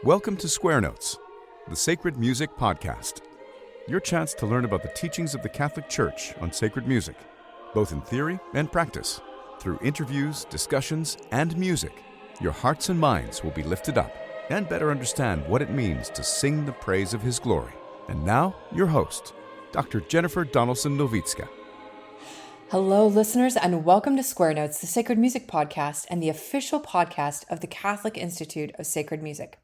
Welcome to Square Notes, the Sacred Music Podcast. Your chance to learn about the teachings of the Catholic Church on sacred music, both in theory and practice. Through interviews, discussions, and music, your hearts and minds will be lifted up and better understand what it means to sing the praise of His glory. And now, your host, Dr. Jennifer Donaldson-Nowicka. Hello, listeners, and welcome to Square Notes, the Sacred Music Podcast and the official podcast of the Catholic Institute of Sacred Music.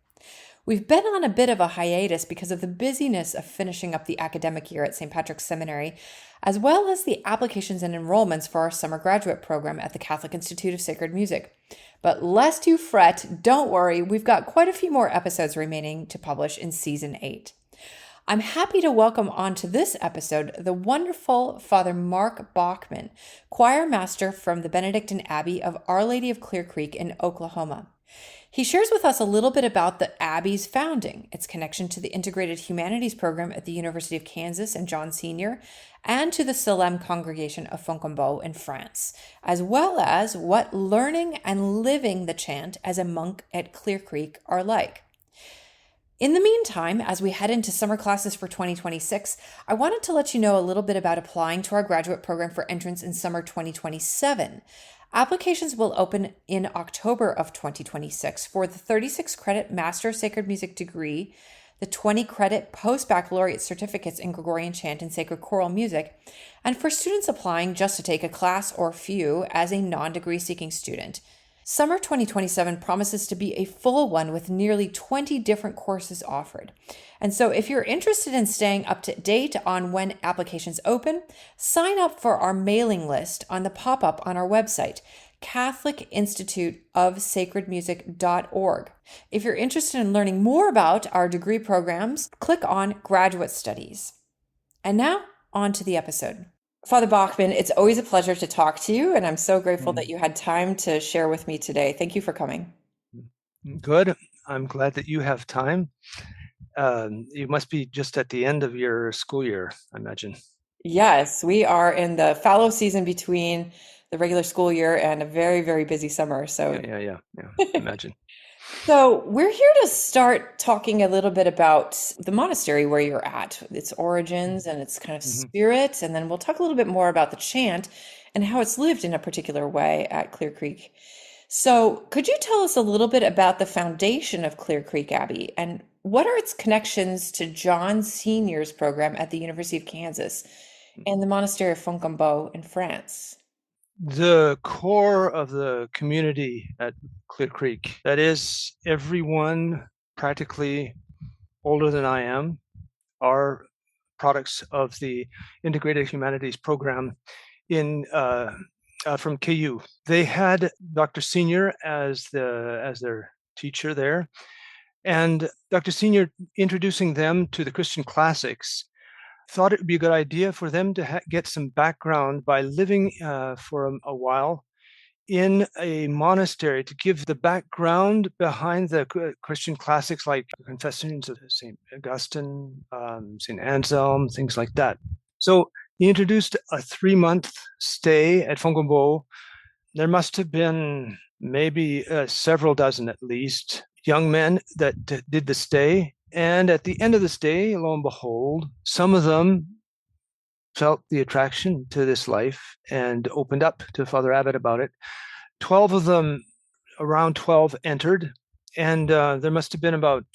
We've been on a bit of a hiatus because of the busyness of finishing up the academic year at St. Patrick's Seminary, as well as the applications and enrollments for our summer graduate program at the Catholic Institute of Sacred Music. But lest you fret, don't worry, we've got quite a few more episodes remaining to publish in Season 8. I'm happy to welcome onto this episode the wonderful Father Mark Bachmann, choir master from the Benedictine Abbey of Our Lady of Clear Creek in Oklahoma. He shares with us a little bit about the Abbey's founding, its connection to the Integrated Humanities program at the University of Kansas and John Senior, and to the Salem congregation of Fontainebleau in France, as well as what learning and living the chant as a monk at Clear Creek are like. In the meantime, as we head into summer classes for 2026, I wanted to let you know a little bit about applying to our graduate program for entrance in summer 2027. Applications will open in October of 2026 for the 36-credit Master of Sacred Music degree, the 20-credit post-baccalaureate certificates in Gregorian Chant and Sacred Choral Music, and for students applying just to take a class or few as a non-degree seeking student. Summer 2027 promises to be a full one with nearly 20 different courses offered. And so if you're interested in staying up to date on when applications open, sign up for our mailing list on the pop-up on our website, catholicinstituteofsacredmusic.org. If you're interested in learning more about our degree programs, click on Graduate Studies. And now, on to the episode. Father Bachmann, it's always a pleasure to talk to you, and I'm so grateful that you had time to share with me today. Thank you for coming. Good. I'm glad that you have time. You must be just at the end of your school year, I imagine. Yes, we are in the fallow season between the regular school year and a very, very busy summer. So Yeah. Imagine. So we're here to start talking a little bit about the monastery where you're at, its origins and its kind of spirit, and then we'll talk a little bit more about the chant and how it's lived in a particular way at Clear Creek. So could you tell us a little bit about the foundation of Clear Creek Abbey and what are its connections to John Senior's program at the University of Kansas and the monastery of Fontainebleau in France? The core of the community at Clear Creek, that is, everyone practically older than I am, are products of the Integrated Humanities program from KU. They had Dr. Senior as their teacher there, and Dr. Senior introducing them to the Christian classics thought it would be a good idea for them to get some background by living for a while in a monastery to give the background behind the Christian classics like Confessions of St. Augustine, St. Anselm, things like that. So he introduced a 3-month stay at Fontainebleau. There must have been maybe several dozen at least young men that did the stay. And at the end of the stay, lo and behold, some of them felt the attraction to this life and opened up to Father Abbot about it. 12 of them, around 12, entered. And there must have been about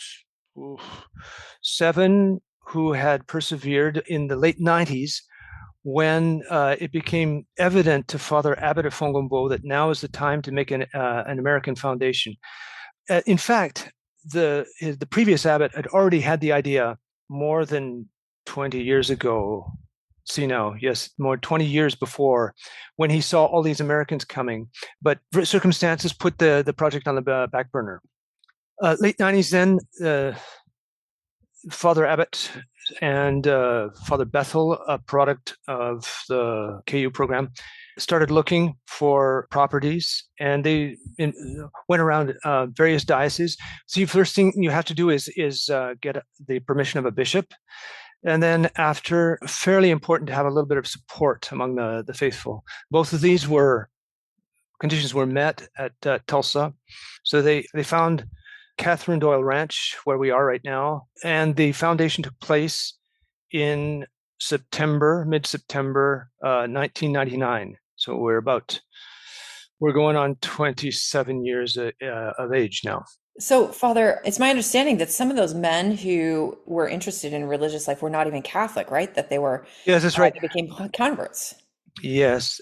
7 who had persevered in the late 90s when it became evident to Father Abbot of Fontainebleau that now is the time to make an American foundation. In fact, the previous abbot had already had the idea more than 20 years ago. More 20 years before, when he saw all these Americans coming, but circumstances put the project on the back burner. Late 90s then, Father Abbot and Father Bethel, a product of the KU program, started looking for properties, and they went around various dioceses. So the first thing you have to do is get the permission of a bishop. And then after, fairly important to have a little bit of support among the faithful. Both of these conditions were met at Tulsa. So they found Catherine Doyle Ranch, where we are right now. And the foundation took place in mid-September 1999. So we're going on 27 years of age now. So, Father, it's my understanding that some of those men who were interested in religious life were not even Catholic, right? That they were, Yes, that's right. they became converts. Yes.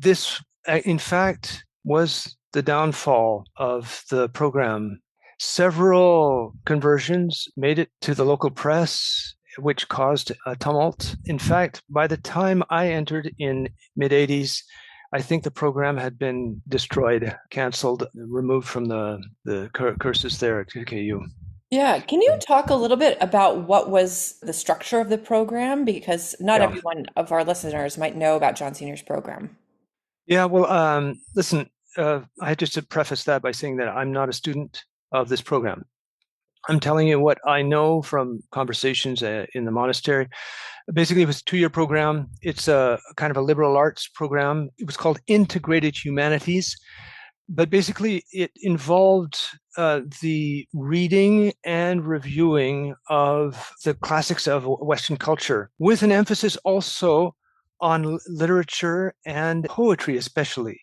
This, in fact, was the downfall of the program. Several conversions made it to the local press, which caused a tumult. In fact, by the time I entered in mid-'80s, I think the program had been destroyed, canceled, removed from the curses there at KU. Yeah. Can you talk a little bit about what was the structure of the program? Because not Yeah. everyone of our listeners might know about John Senior's program. Yeah, well, listen, I just to preface that by saying that I'm not a student of this program. I'm telling you what I know from conversations in the monastery. Basically, it was a 2-year program. It's a kind of a liberal arts program. It was called Integrated Humanities. But basically, it involved the reading and reviewing of the classics of Western culture, with an emphasis also on literature and poetry, especially.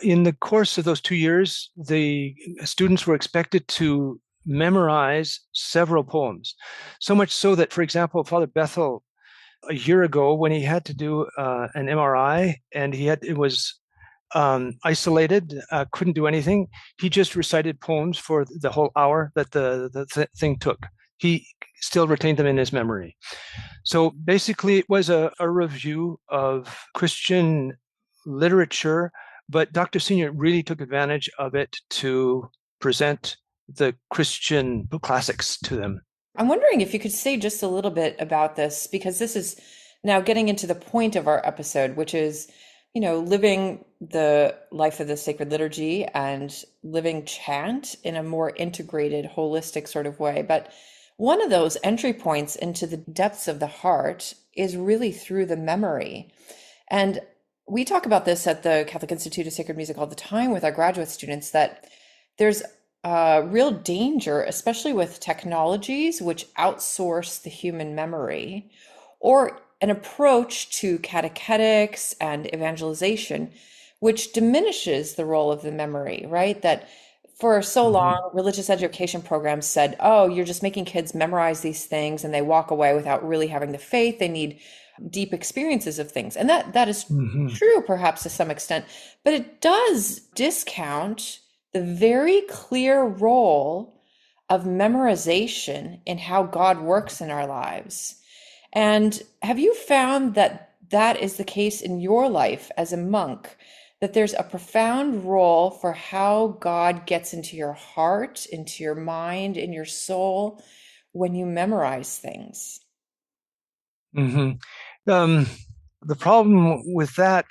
In the course of those 2 years, the students were expected to memorize several poems. So much so that, for example, Father Bethel, a year ago, when he had to do an MRI and it was isolated, couldn't do anything, he just recited poems for the whole hour that the thing took. He still retained them in his memory. So basically, it was a review of Christian literature, but Dr. Senior really took advantage of it to present the Christian classics to them. I'm wondering if you could say just a little bit about this, because this is now getting into the point of our episode, which is, living the life of the sacred liturgy and living chant in a more integrated, holistic sort of way. But one of those entry points into the depths of the heart is really through the memory. And we talk about this at the Catholic Institute of Sacred Music all the time with our graduate students, that there's real danger, especially with technologies which outsource the human memory, or an approach to catechetics and evangelization, which diminishes the role of the memory, right? That for so long, religious education programs said, oh, you're just making kids memorize these things and they walk away without really having the faith. They need deep experiences of things. And that is true, perhaps to some extent, but it does discount the very clear role of memorization in how God works in our lives. And have you found that that is the case in your life as a monk, that there's a profound role for how God gets into your heart, into your mind, in your soul when you memorize things? The problem with that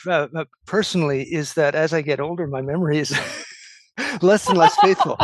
personally is that as I get older, my memory is less and less faithful.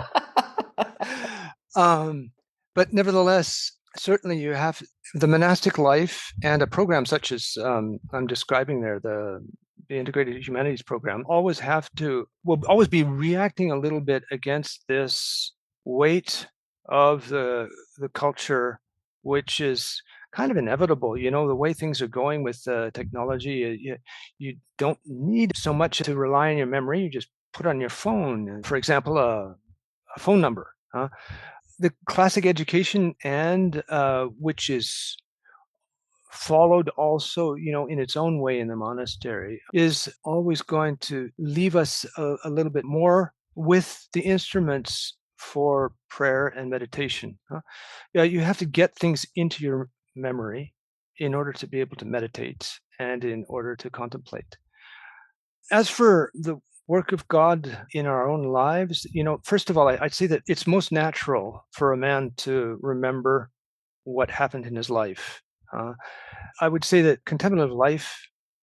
But nevertheless, certainly you have the monastic life, and a program such as I'm describing there, the Integrated Humanities program, will always be reacting a little bit against this weight of the culture, which is kind of inevitable. The way things are going with technology, you don't need so much to rely on your memory. You just put on your phone, for example, a phone number. The classic education, and which is followed also, in its own way in the monastery, is always going to leave us a little bit more with the instruments for prayer and meditation. Yeah, you have to get things into your memory in order to be able to meditate and in order to contemplate. As for the work of God in our own lives, first of all, I'd say that it's most natural for a man to remember what happened in his life. I would say that contemplative life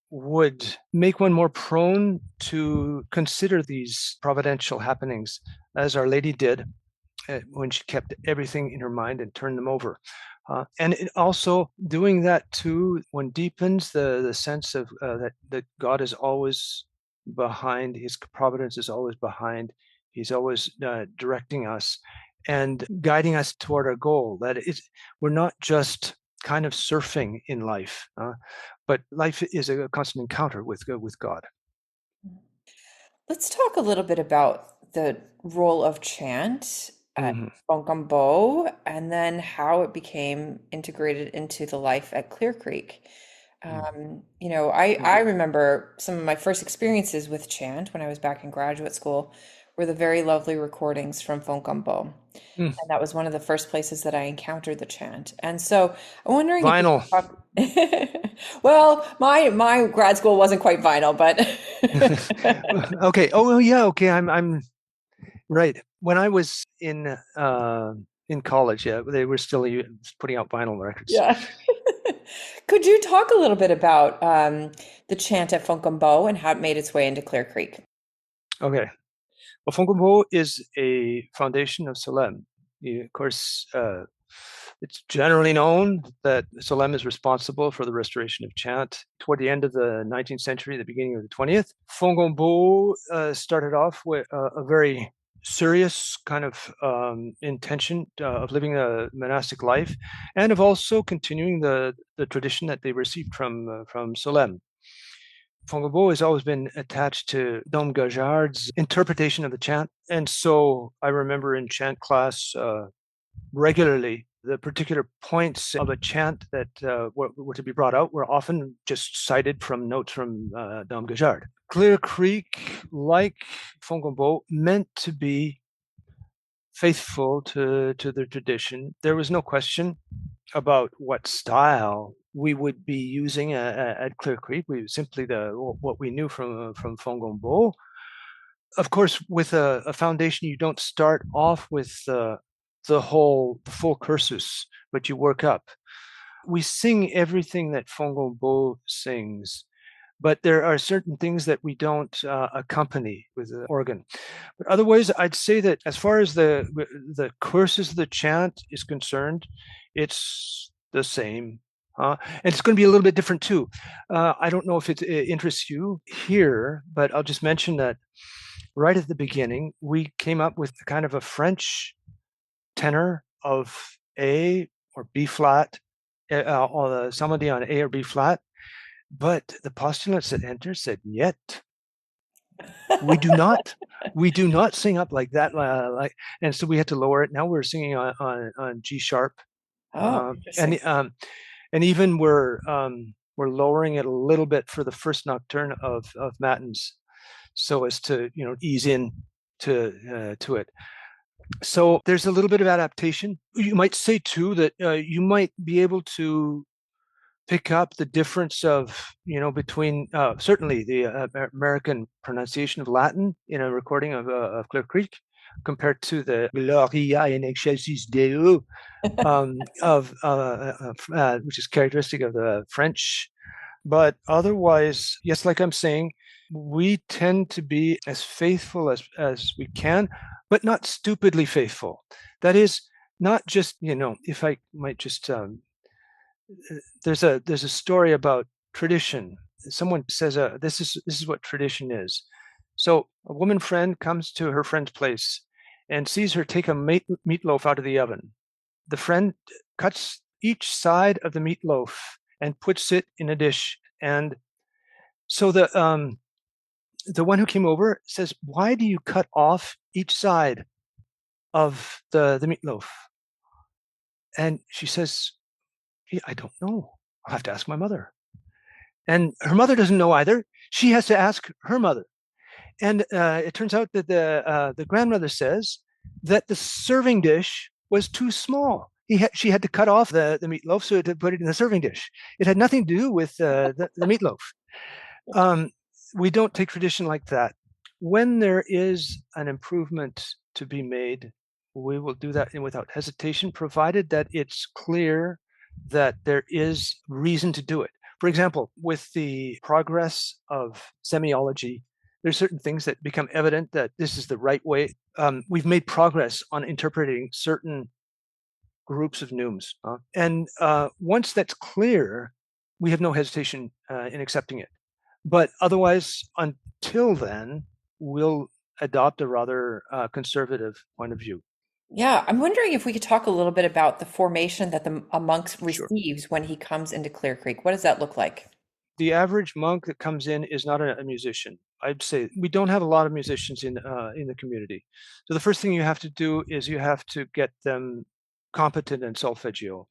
would make one more prone to consider these providential happenings, as Our Lady did when she kept everything in her mind and turned them over. And it also, doing that too, one deepens the sense of that God is always behind, his providence is always behind, he's always directing us. and guiding us toward our goal. That is, we're not just kind of surfing in life, but life is a constant encounter with God. Let's talk a little bit about the role of chant at Hmm. Fonkambo and then how it became integrated into the life at Clear Creek. I remember some of my first experiences with chant when I was back in graduate school were the very lovely recordings from Fonkambo. Mm. And that was one of the first places that I encountered the chant. And so I'm wondering if you Vinyl. could talk. Well, my grad school wasn't quite vinyl, but Okay. Oh, yeah. Okay. I'm right. When I was in college, yeah, they were still putting out vinyl records. yeah. Could you talk a little bit about the chant at Fonkambo and how it made its way into Clear Creek? Okay. Well, Fonkambo is a foundation of Salem. Of course, it's generally known that Salem is responsible for the restoration of chant toward the end of the 19th century, the beginning of the 20th. Fonkambo started off with a very serious kind of intention of living a monastic life, and of also continuing the tradition that they received from Salem. Fonkambo has always been attached to Dom Gajard's interpretation of the chant, and so I remember in chant class regularly the particular points of a chant that were to be brought out were often just cited from notes from Dom Gajard. Clear Creek, like Fonkambo, meant to be faithful to the tradition. There was no question about what style we would be using at Clear Creek. We simply what we knew from Fonkambo. Of course, with a foundation, you don't start off with the full cursus, but you work up. We sing everything that Fonkambo sings, but there are certain things that we don't accompany with the organ. But otherwise, I'd say that as far as the cursus of the chant is concerned, it's the same. And it's going to be a little bit different too. I don't know if it interests you here, but I'll just mention that right at the beginning, we came up with kind of a French tenor of A or B flat, or the samedi on A or B flat, but the postulates that enter said "Niet." We do not sing up like that, and so we had to lower it. Now we're singing on G sharp, Oh, interesting. and even we're lowering it a little bit for the first nocturne of matins, so as to ease in to it. So there's a little bit of adaptation. You might say too that you might be able to pick up the difference of between certainly the American pronunciation of Latin in a recording of Clear Creek compared to the Gloria in excelsis Deo which is characteristic of the French. But otherwise, yes, like I'm saying, we tend to be as faithful as we can, but not stupidly faithful. That is not just, if I might just, there's a story about tradition. Someone says, this is what tradition is. So a woman friend comes to her friend's place and sees her take a meatloaf out of the oven. The friend cuts each side of the meatloaf and puts it in a dish. And so the one who came over says, "Why do you cut off each side of the meatloaf?" And she says, "I don't know. I'll have to ask my mother." And her mother doesn't know either. She has to ask her mother. And it turns out that the grandmother says that the serving dish was too small. She had to cut off the meatloaf so to put it in the serving dish. It had nothing to do with the meatloaf. We don't take tradition like that. When there is an improvement to be made, we will do that without hesitation, provided that it's clear that there is reason to do it. For example, with the progress of semiology, there's certain things that become evident that this is the right way. We've made progress on interpreting certain groups of neumes. And once that's clear, we have no hesitation in accepting it. But otherwise, until then, we'll adopt a rather conservative point of view. Yeah, I'm wondering if we could talk a little bit about the formation that a monk Sure. receives when he comes into Clear Creek. What does that look like? The average monk that comes in is not a musician. I'd say we don't have a lot of musicians in the community. So the first thing you have to do is you have to get them competent in solfeggio.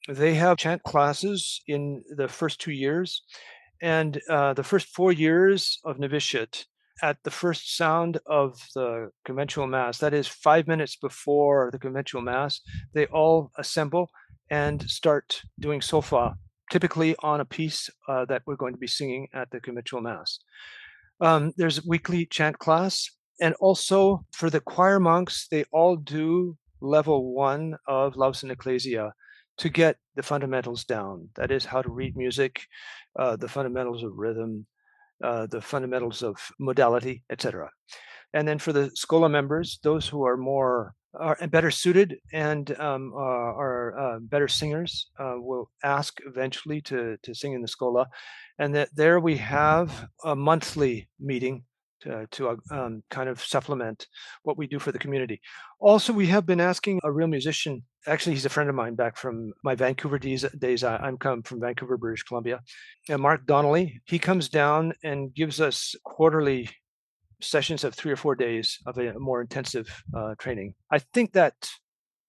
They have chant classes in the first 2 years, and the first 4 years of novitiate, at the first sound of the conventual mass, that is 5 minutes before the conventual mass, they all assemble and start doing solfa, typically on a piece that we're going to be singing at the conventual mass. There's a weekly chant class, and also for the choir monks, they all do level 1 of Laus in Ecclesia to get the fundamentals down. That is how to read music, the fundamentals of rhythm, the fundamentals of modality, etc. And then for the Schola members, those who are better suited and are better singers will ask eventually to sing in the Schola. And that there we have a monthly meeting to kind of supplement what we do for the community. Also, we have been asking a real musician. Actually, he's a friend of mine back from my Vancouver days. I'm come from Vancouver, British Columbia. And Mark Donnelly, he comes down and gives us quarterly sessions of 3 or 4 days of a more intensive training. I think that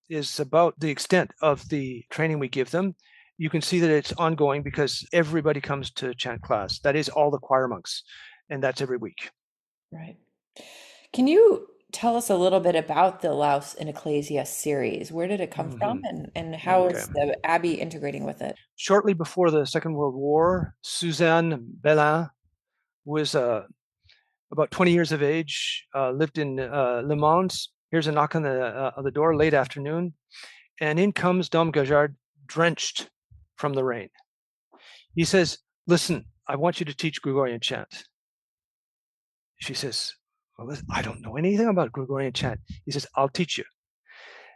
is about the extent of the training we give them. You can see that it's ongoing because everybody comes to chant class. That is all the choir monks, and that's every week. Right. Can you tell us a little bit about the Laus in Ecclesia series? Where did it come from, Mhm. and how Okay. is the Abbey integrating with it? Shortly before the Second World War, Suzanne Bellin was about 20 years of age, lived in Le Mans. Here's a knock on the door, late afternoon, and in comes Dom Gajard, drenched from the rain. He says, "Listen, I want you to teach Gregorian chant." She says, "Well, I don't know anything about Gregorian chant." He says, "I'll teach you."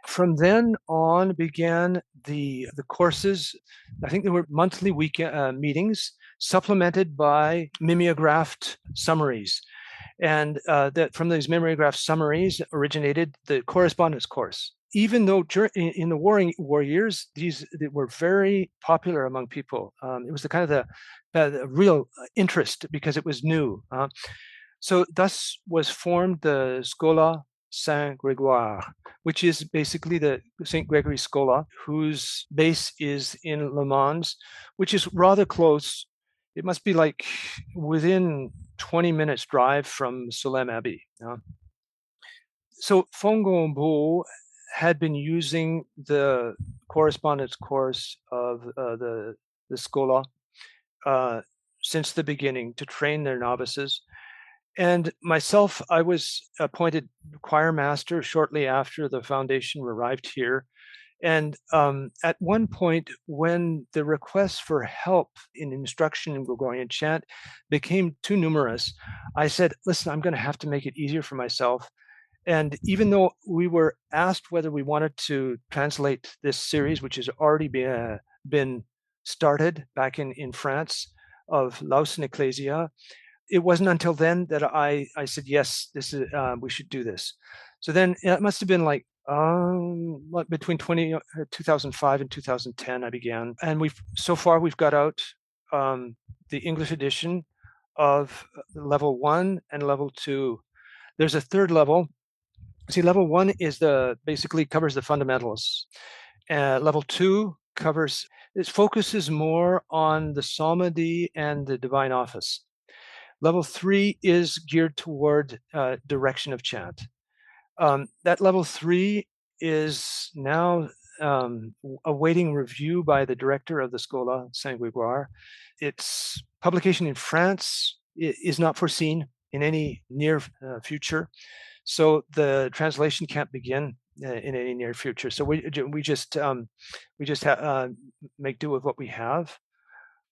From then on began the courses. I think there were monthly weekend meetings, supplemented by mimeographed summaries. And that from these mimeograph summaries originated the correspondence course. Even though in the war years, these were very popular among people. It was the kind of the real interest because it was new. So thus was formed the Scola Saint Grégoire, which is basically the St. Gregory Scola, whose base is in Le Mans, which is rather close. It must be like within 20 minutes drive from Solesmes Abbey. So Fongombo had been using the correspondence course of the Scola since the beginning to train their novices. And myself, I was appointed choir master shortly after the foundation arrived here. And at one point, when the requests for help in instruction in Gregorian chant became too numerous, I said, "Listen, I'm going to have to make it easier for myself." And even though we were asked whether we wanted to translate this series, which has already been started back in France, of Laus in Ecclesia, it wasn't until then that I said, yes, this is we should do this. So then it must have been like between 2005 and 2010 I began, and we've got out the English edition of level 1 and level 2. There's a third level. See, level 1 is basically covers the fundamentals. Level 2 it focuses more on the psalmody and the divine office. Level 3 is geared toward direction of chant. That level 3 is now awaiting review by the director of the Scola Saint Grégoire. Its publication in France is not foreseen in any near future, so the translation can't begin in any near future. So we just make do with what we have.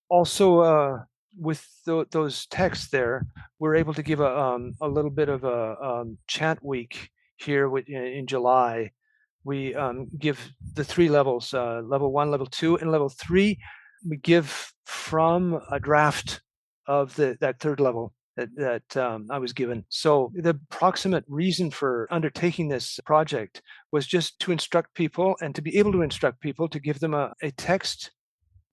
Also, with those texts there, we're able to give a little bit of a chant week here in July. We give the 3 levels, level 1, level 2, and level 3. We give from a draft of that third level. that I was given. So the proximate reason for undertaking this project was just to instruct people and to be able to instruct people, to give them a text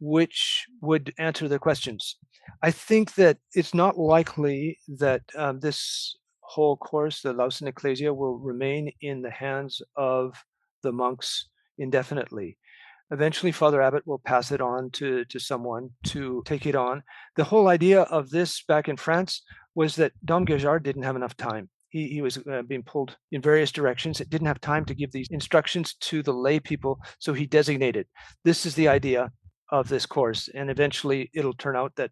which would answer their questions. I think that it's not likely that this whole course, the Lausan Ecclesia, will remain in the hands of the monks indefinitely. Eventually, Father Abbott will pass it on to someone to take it on. The whole idea of this back in France was that Dom Guéjard didn't have enough time. He was being pulled in various directions. It didn't have time to give these instructions to the lay people, so he designated. This is the idea of this course, and eventually it'll turn out that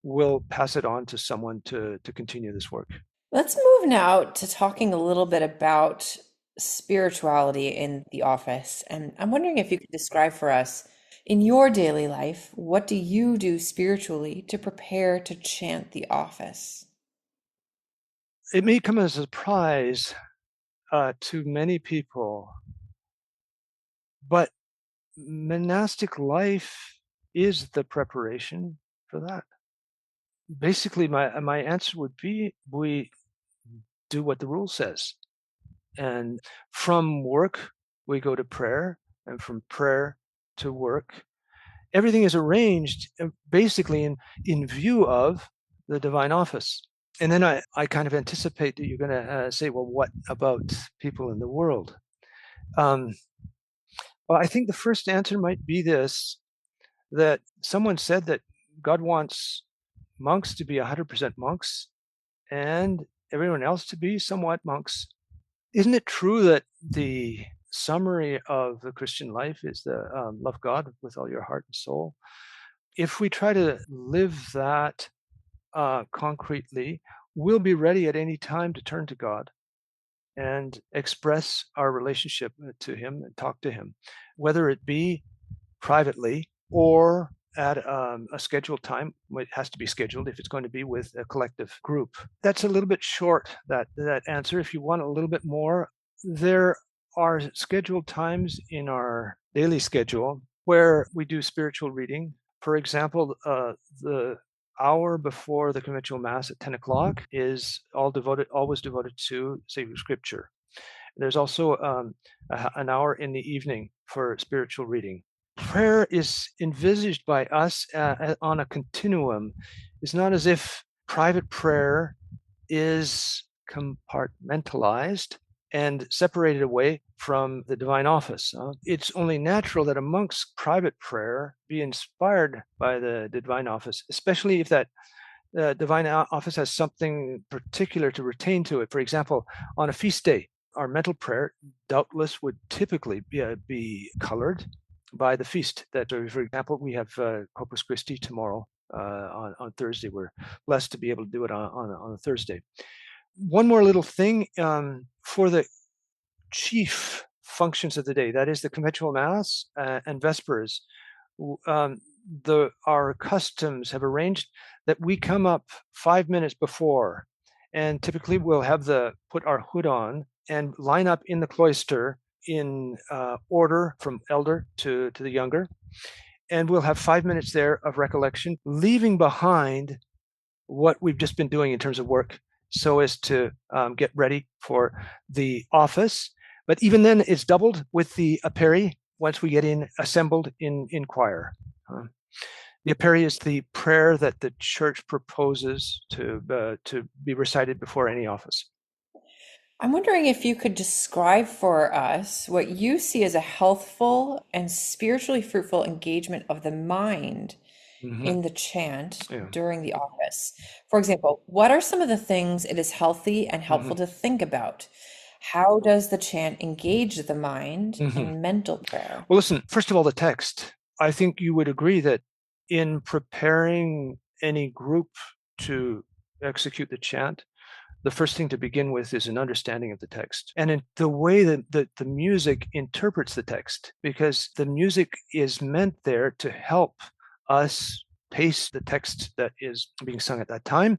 we'll pass it on to someone to continue this work. Let's move now to talking a little bit about spirituality in the office. And I'm wondering if you could describe for us, in your daily life, what do you do spiritually to prepare to chant the office? It may come as a surprise to many people, but monastic life is the preparation for that. Basically, my answer would be we do what the rule says. And from work, we go to prayer, and from prayer to work. Everything is arranged basically in view of the divine office. And then I kind of anticipate that you're going to say, well, what about people in the world? Well, I think the first answer might be this, that someone said that God wants monks to be 100% monks and everyone else to be somewhat monks. Isn't it true that the summary of the Christian life is the love God with all your heart and soul? If we try to live that concretely, we'll be ready at any time to turn to God and express our relationship to Him and talk to Him, whether it be privately or at a scheduled time. It has to be scheduled if it's going to be with a collective group. That's a little bit short, that answer. If you want a little bit more, there are scheduled times in our daily schedule where we do spiritual reading. For example, the hour before the conventual mass at 10 o'clock is always devoted to sacred scripture. There's also an hour in the evening for spiritual reading. Prayer is envisaged by us on a continuum. It's not as if private prayer is compartmentalized and separated away from the divine office. It's only natural that a monk's private prayer be inspired by the divine office, especially if that divine office has something particular to retain to it. For example, on a feast day, our mental prayer doubtless would typically be colored by the feast. That, for example, we have Corpus Christi tomorrow on Thursday. We're blessed to be able to do it on a Thursday. One more little thing, for the chief functions of the day, that is the conventual mass and vespers, our customs have arranged that we come up 5 minutes before, and typically we'll have put our hood on and line up in the cloister in order from elder to the younger, and we'll have 5 minutes there of recollection, leaving behind what we've just been doing in terms of work, so as to get ready for the office. But even then, it's doubled with the Apperi once we get assembled in choir. The Apperi is the prayer that the church proposes to be recited before any office. I'm wondering if you could describe for us what you see as a healthful and spiritually fruitful engagement of the mind in the chant during the office. For example, what are some of the things it is healthy and helpful to think about? How does the chant engage the mind in mental prayer? Well, listen, first of all, the text. I think you would agree that in preparing any group to execute the chant, the first thing to begin with is an understanding of the text and in the way that the music interprets the text, because the music is meant there to help us pace the text that is being sung at that time.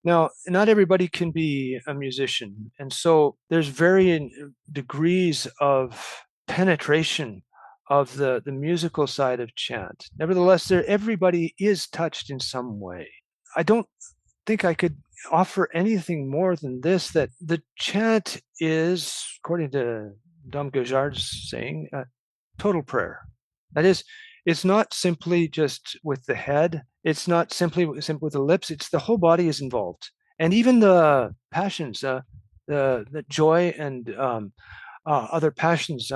Now, not everybody can be a musician, and so there's varying degrees of penetration of the musical side of chant. Nevertheless, everybody is touched in some way. I don't think I could offer anything more than this, that the chant is, according to Dom Guéjard's saying, total prayer. That is, it's not simply just with the head. It's not simply with the lips. It's the whole body is involved. And even the passions, the joy and other passions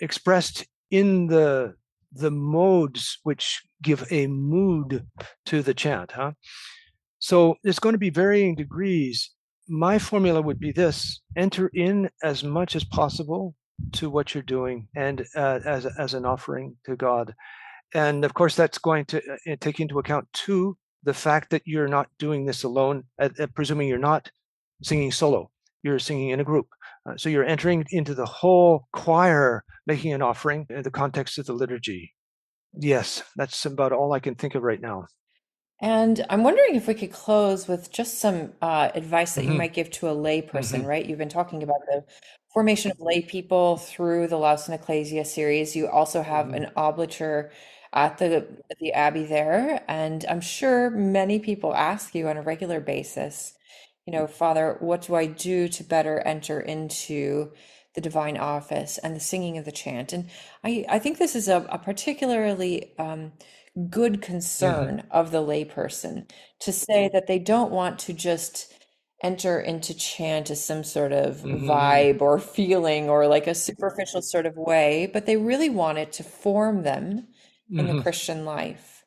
expressed in the modes which give a mood to the chant. So it's going to be varying degrees. My formula would be this: enter in as much as possible to what you're doing, and as an offering to God. And of course, that's going to take into account too the fact that you're not doing this alone, presuming you're not singing solo, you're singing in a group. So you're entering into the whole choir, making an offering in the context of the liturgy. Yes, that's about all I can think of right now. And I'm wondering if we could close with just some advice that you might give to a lay person, right? You've been talking about the formation of lay people through the Laus and Ecclesia series. You also have an oblature at the Abbey there, and I'm sure many people ask you on a regular basis, Father, what do I do to better enter into the divine office and the singing of the chant? And I think this is a particularly good concern of the layperson, to say that they don't want to just enter into chant as some sort of vibe or feeling or like a superficial sort of way, but they really want it to form them in the Christian life.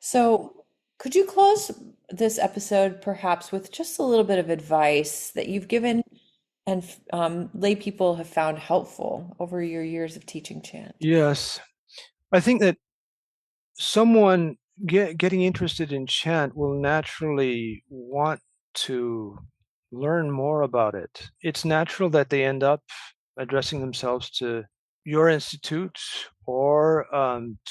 So could you close this episode perhaps with just a little bit of advice that you've given and lay people have found helpful over your years of teaching chant? Yes. I think that someone getting interested in chant will naturally want to learn more about it. It's natural that they end up addressing themselves to your institute or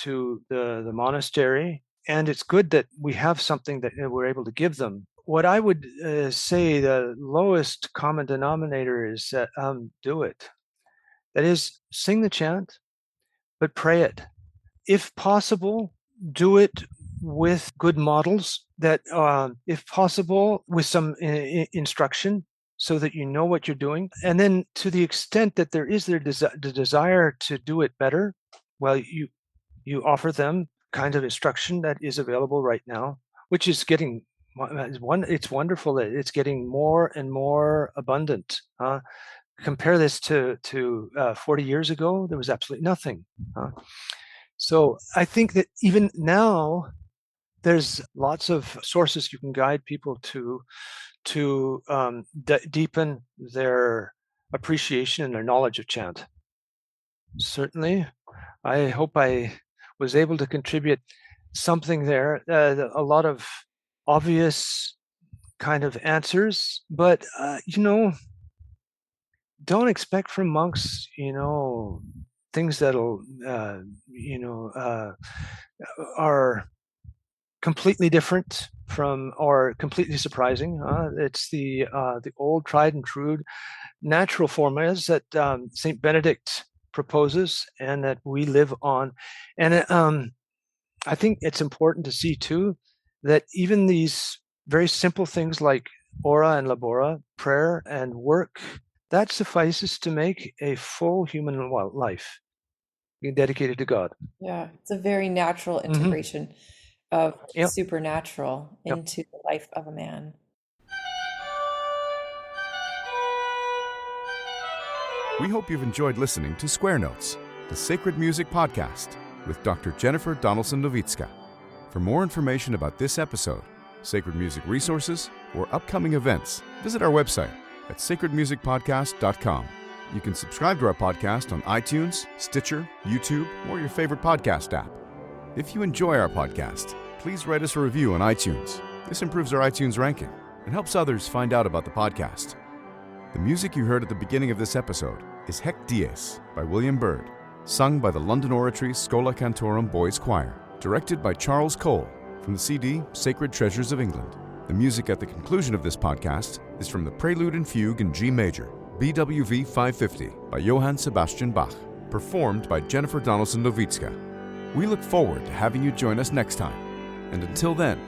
to the monastery. And it's good that we have something that we're able to give them. What I would say the lowest common denominator is that do it. That is, sing the chant, but pray it. If possible, do it with good models, that if possible, with some instruction so that you know what you're doing. And then to the extent that there is the desire to do it better, well, you offer them kind of instruction that is available right now, which is getting, it's wonderful that it's getting more and more abundant. Compare this to 40 years ago, there was absolutely nothing. So I think that even now, there's lots of sources you can guide people to deepen their appreciation and their knowledge of chant. Certainly, I hope I was able to contribute something there. A lot of obvious kind of answers, but don't expect from monks, things that'll are completely different from or completely surprising. It's the old tried and true natural formulas that Saint Benedict proposes and that we live on. And I think it's important to see too that even these very simple things like ora and labora, prayer and work, that suffices to make a full human life being dedicated to God. Yeah, it's a very natural integration of supernatural into the life of a man. We hope you've enjoyed listening to Square Notes, the Sacred Music Podcast with Dr. Jennifer Donaldson-Nowicka. For more information about this episode, sacred music resources, or upcoming events, visit our website at sacredmusicpodcast.com. You can subscribe to our podcast on iTunes, Stitcher, YouTube, or your favorite podcast app. If you enjoy our podcast, please write us a review on iTunes. This improves our iTunes ranking and helps others find out about the podcast. The music you heard at the beginning of this episode is Hec Dies by William Byrd, sung by the London Oratory's Schola Cantorum Boys Choir, directed by Charles Cole from the CD Sacred Treasures of England. The music at the conclusion of this podcast is from the Prelude and Fugue in G Major, BWV 550 by Johann Sebastian Bach, performed by Jennifer Donaldson-Nowicka. We look forward to having you join us next time. And until then,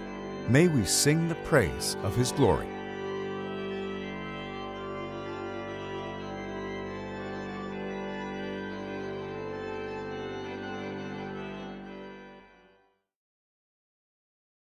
May we sing the praise of His glory.